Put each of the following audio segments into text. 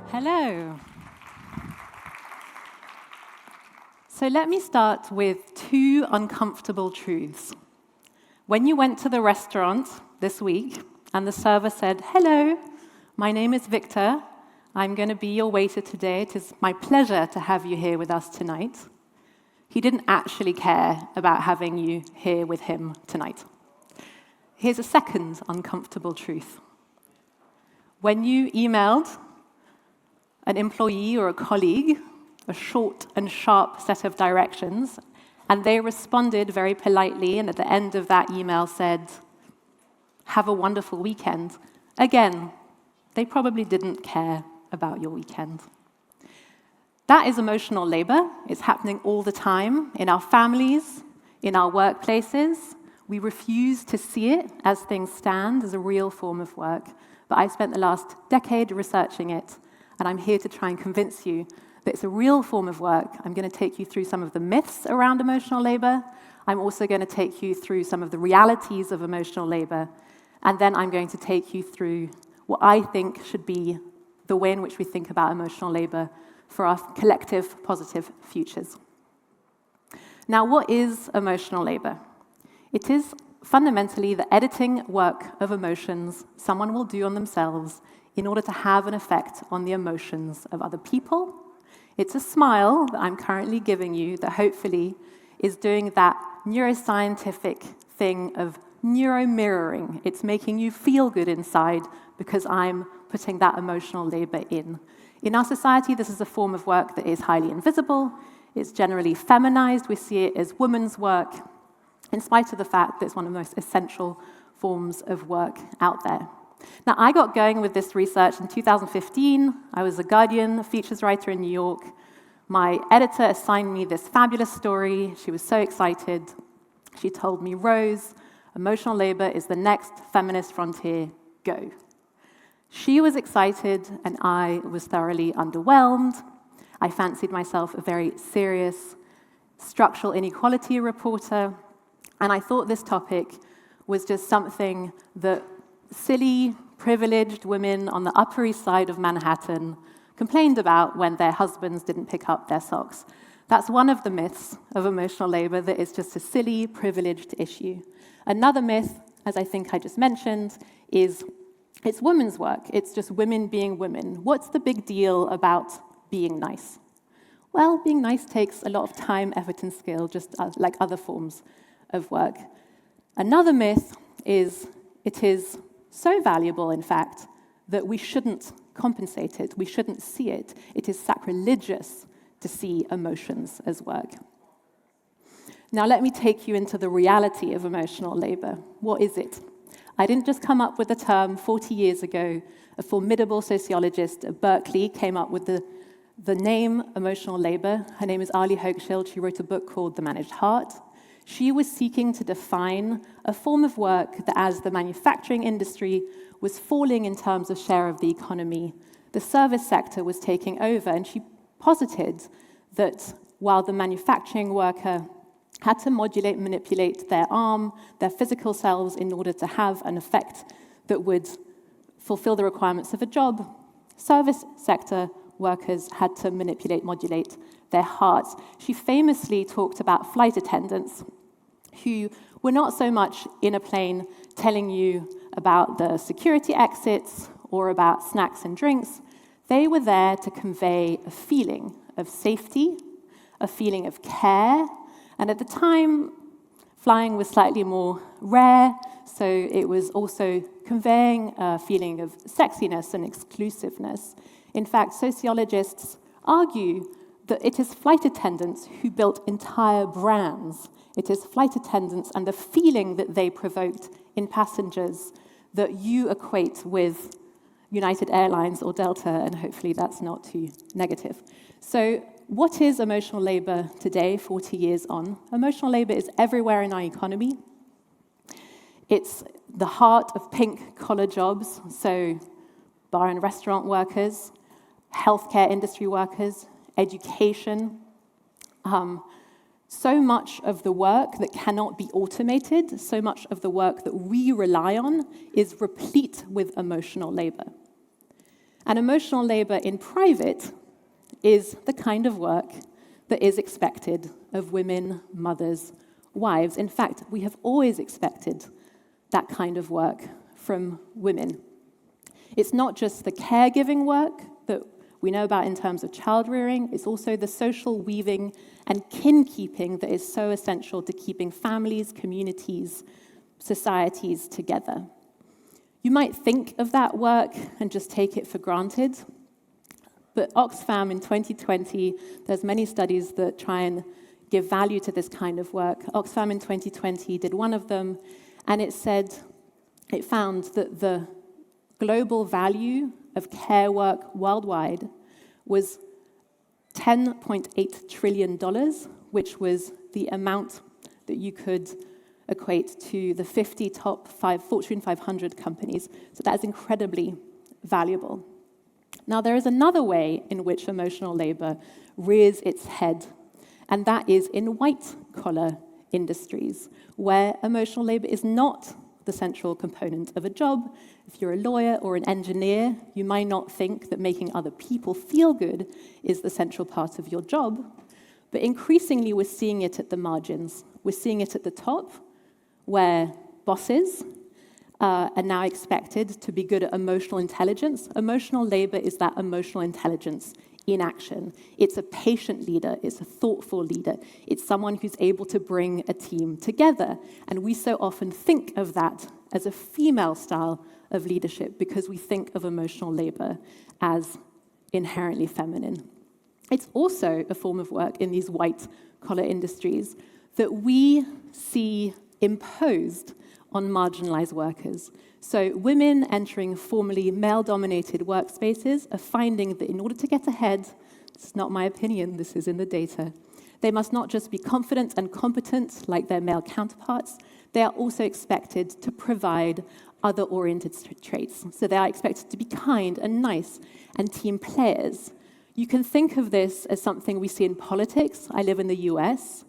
Hello. So let me start with two uncomfortable truths. When you went to the restaurant this week and the server said, "Hello, my name is Victor. I'm going to be your waiter today. It is my pleasure to have you here with us tonight," he didn't actually care about having you here with him tonight. Here's a second uncomfortable truth. When you emailed an employee or a colleague a short and sharp set of directions, and they responded very politely, and at the end of that email said, "Have a wonderful weekend," again, they probably didn't care about your weekend. That is emotional labor. It's happening all the time in our families, in our workplaces. We refuse to see it as things stand as a real form of work. But I spent the last decade researching it, and I'm here to try and convince you that it's a real form of work. I'm going to take you through some of the myths around emotional labor. I'm also going to take you through some of the realities of emotional labor. And then I'm going to take you through what I think should be the way in which we think about emotional labor for our collective positive futures. Now, what is emotional labor? It is fundamentally the editing work of emotions someone will do on themselves in order to have an effect on the emotions of other people. It's a smile that I'm currently giving you that hopefully is doing that neuroscientific thing of neuromirroring. It's making you feel good inside because I'm putting that emotional labor in. In our society, this is a form of work that is highly invisible. It's generally feminized. We see it as women's work, in spite of the fact that it's one of the most essential forms of work out there. Now, I got going with this research in 2015. I was a Guardian features writer in New York. My editor assigned me this fabulous story. She was so excited. She told me, "Rose, emotional labor is the next feminist frontier. Go." She was excited, and I was thoroughly underwhelmed. I fancied myself a very serious structural inequality reporter, and I thought this topic was just something that silly, privileged women on the Upper East Side of Manhattan complained about when their husbands didn't pick up their socks. That's one of the myths of emotional labor, that it's just a silly, privileged issue. Another myth, as I think I just mentioned, is it's women's work. It's just women being women. What's the big deal about being nice? Well, being nice takes a lot of time, effort, and skill, just like other forms of work. Another myth is it is so valuable, in fact, that we shouldn't compensate it. We shouldn't see it. It is sacrilegious to see emotions as work. Now, let me take you into the reality of emotional labor. What is it? I didn't just come up with the term 40 years ago. A formidable sociologist at Berkeley came up with the name emotional labor. Her name is Ali Hochschild. She wrote a book called The Managed Heart. She was seeking to define a form of work that, as the manufacturing industry was falling in terms of share of the economy, the service sector was taking over, and she posited that while the manufacturing worker had to modulate and manipulate their arm, their physical selves, in order to have an effect that would fulfill the requirements of a job, service sector workers had to manipulate, modulate their hearts. She famously talked about flight attendants who were not so much in a plane telling you about the security exits or about snacks and drinks. They were there to convey a feeling of safety, a feeling of care, and at the time, flying was slightly more rare, so it was also conveying a feeling of sexiness and exclusiveness. In fact, sociologists argue that it is flight attendants who built entire brands. It is flight attendants and the feeling that they provoked in passengers that you equate with United Airlines or Delta, and hopefully that's not too negative. So what is emotional labor today, 40 years on? Emotional labor is everywhere in our economy. It's the heart of pink-collar jobs, so bar and restaurant workers, healthcare industry workers, education. So much of the work that cannot be automated, so much of the work that we rely on is replete with emotional labor. And emotional labor in private is the kind of work that is expected of women, mothers, wives. In fact, we have always expected that kind of work from women. It's not just the caregiving work that we know about in terms of child rearing, it's also the social weaving and kin-keeping that is so essential to keeping families, communities, societies together. You might think of that work and just take it for granted, but Oxfam in 2020, there's many studies that try and give value to this kind of work. Oxfam in 2020 did one of them, and it found that the global value of care work worldwide was $10.8 trillion, which was the amount that you could equate to the 50 top Fortune 500 companies. So that is incredibly valuable. Now, there is another way in which emotional labor rears its head, and that is in white-collar industries, where emotional labor is not the central component of a job. If you're a lawyer or an engineer, you might not think that making other people feel good is the central part of your job, but increasingly we're seeing it at the margins. We're seeing it at the top, where bosses are now expected to be good at emotional intelligence. Emotional labor is that emotional intelligence in action. It's a patient leader, it's a thoughtful leader, it's someone who's able to bring a team together. And we so often think of that as a female style of leadership because we think of emotional labor as inherently feminine. It's also a form of work in these white-collar industries that we see imposed on marginalized workers. So women entering formerly male-dominated workspaces are finding that in order to get ahead, this is not my opinion, this is in the data, they must not just be confident and competent like their male counterparts, they are also expected to provide other-oriented traits. So they are expected to be kind and nice and team players. You can think of this as something we see in politics. I live in the US.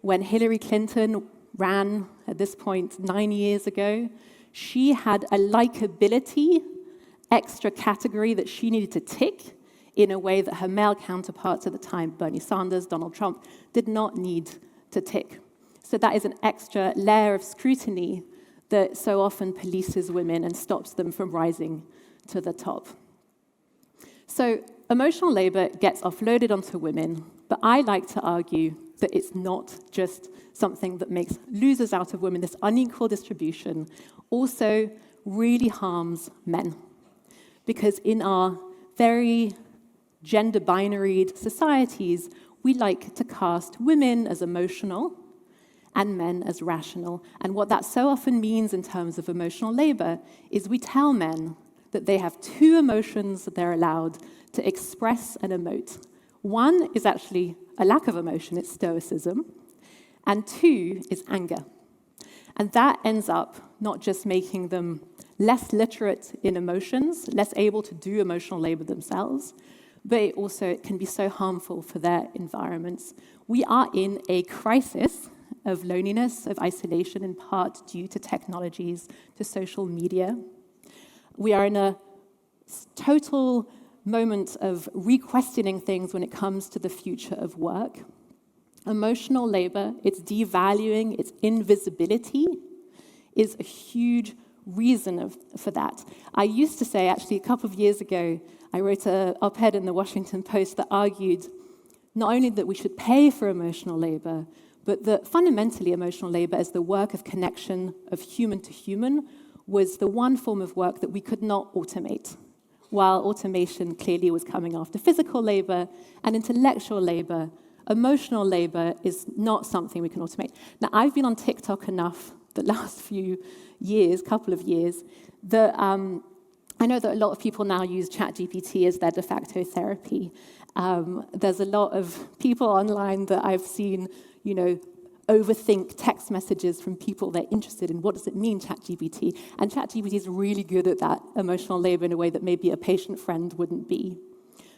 When Hillary Clinton ran, at this point, 9 years ago, she had a likability extra category that she needed to tick in a way that her male counterparts at the time, Bernie Sanders, Donald Trump, did not need to tick. So that is an extra layer of scrutiny that so often polices women and stops them from rising to the top. So emotional labor gets offloaded onto women, but I like to argue that it's not just something that makes losers out of women. This unequal distribution also really harms men. Because in our very gender-binaried societies, we like to cast women as emotional and men as rational. And what that so often means in terms of emotional labor is we tell men that they have two emotions that they're allowed to express and emote. One is actually a lack of emotion, it's stoicism, and two is anger. And that ends up not just making them less literate in emotions, less able to do emotional labor themselves, but it also can be so harmful for their environments. We are in a crisis of loneliness, of isolation, in part due to technologies, to social media. We are in a total moment of re-questioning things when it comes to the future of work. Emotional labor, its devaluing, its invisibility, is a huge reason for that. I used to say, actually, a couple of years ago, I wrote an op-ed in the Washington Post that argued not only that we should pay for emotional labor, but that fundamentally emotional labor as the work of connection of human to human was the one form of work that we could not automate. While automation clearly was coming after physical labor and intellectual labor, emotional labor is not something we can automate. Now, I've been on TikTok enough the last few years, couple of years, that I know that a lot of people now use ChatGPT as their de facto therapy. There's a lot of people online that I've seen, overthink text messages from people they're interested in. What does it mean, ChatGPT? And ChatGPT is really good at that emotional labor in a way that maybe a patient friend wouldn't be.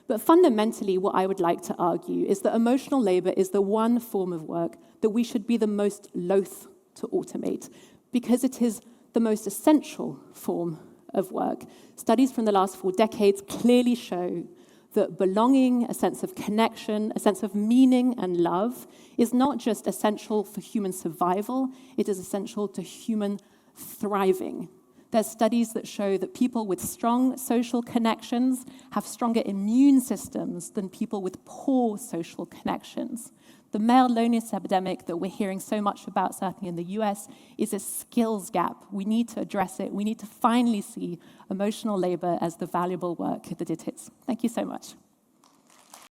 But fundamentally, what I would like to argue is that emotional labor is the one form of work that we should be the most loath to automate, because it is the most essential form of work. Studies from the last 4 decades clearly show that belonging, a sense of connection, a sense of meaning and love is not just essential for human survival, it is essential to human thriving. There's studies that show that people with strong social connections have stronger immune systems than people with poor social connections. The male loneliness epidemic that we're hearing so much about, certainly in the US, is a skills gap. We need to address it. We need to finally see emotional labor as the valuable work that it is. Thank you so much.